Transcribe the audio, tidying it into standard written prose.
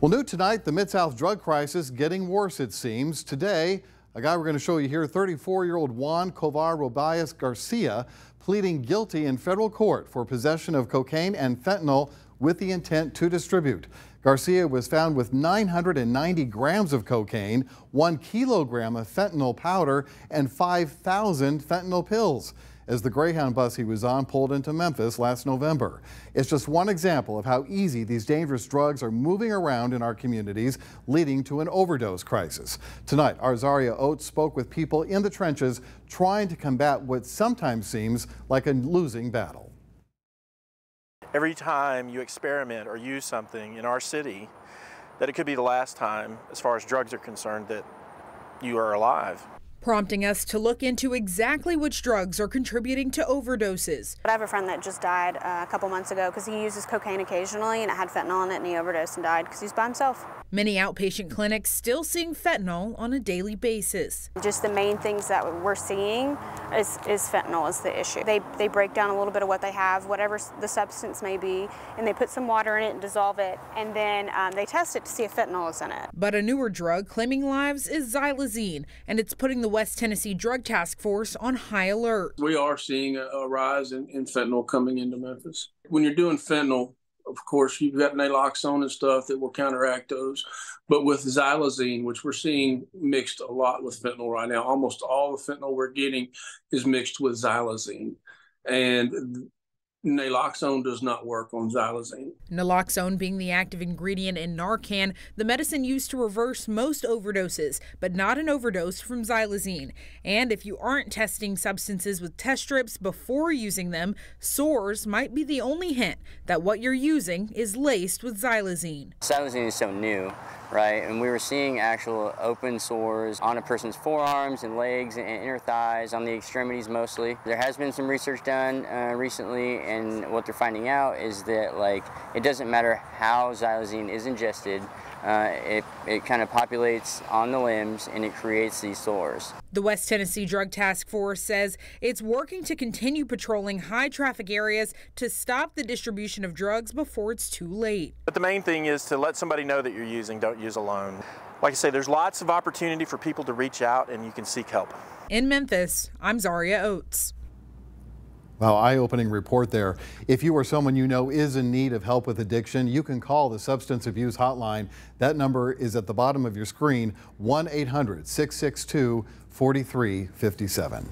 Well, new tonight, the Mid-South drug crisis getting worse, it seems. Today, a guy we're going to show you here, 34-year-old Juan Covar Garcia, pleading guilty in federal court for possession of cocaine and fentanyl with the intent to distribute. Garcia was found with 990 grams of cocaine, 1 kilogram of fentanyl powder, and 5,000 fentanyl pills as the Greyhound bus he was on pulled into Memphis last November. It's just one example of how easy these dangerous drugs are moving around in our communities, leading to an overdose crisis. Tonight, our Zaria Oates spoke with people in the trenches trying to combat what sometimes seems like a losing battle. Every time you experiment or use something in our city, that it could be the last time, as far as drugs are concerned, that you are alive. Prompting us to look into exactly which drugs are contributing to overdoses. I have a friend that just died a couple months ago because he uses cocaine occasionally and it had fentanyl in it and he overdosed and died because he's by himself. Many outpatient clinics still seeing fentanyl on a daily basis. Just the main things that we're seeing is fentanyl is the issue. They break down a little bit of what they have, whatever the substance may be, and they put some water in it and dissolve it, and then they test it to see if fentanyl is in it. But a newer drug claiming lives is xylazine, and it's putting the West Tennessee Drug Task Force on high alert. We are seeing a rise in fentanyl coming into Memphis. When you're doing fentanyl, of course, you've got naloxone and stuff that will counteract those. But with xylazine, which we're seeing mixed a lot with fentanyl right now, almost all the fentanyl we're getting is mixed with xylazine. And naloxone does not work on xylazine. Naloxone being the active ingredient in NARCAN, the medicine used to reverse most overdoses, but not an overdose from xylazine. And if you aren't testing substances with test strips before using them, SOARS might be the only hint that what you're using is laced with xylazine. Xylazine is so new, right? And we were seeing actual open sores on a person's forearms and legs and inner thighs, on the extremities mostly. There has been some research done recently, and what they're finding out is that it doesn't matter how xylazine is ingested, it kind of populates on the limbs and it creates these sores. The West Tennessee Drug Task Force says it's working to continue patrolling high traffic areas to stop the distribution of drugs before it's too late. But the main thing is to let somebody know that you're using, don't use alone. Like I say, there's lots of opportunity for people to reach out and you can seek help. In Memphis, I'm Zaria Oates. Wow, eye-opening report there. If you or someone you know is in need of help with addiction, you can call the Substance Abuse Hotline. That number is at the bottom of your screen, 1-800-662-4357.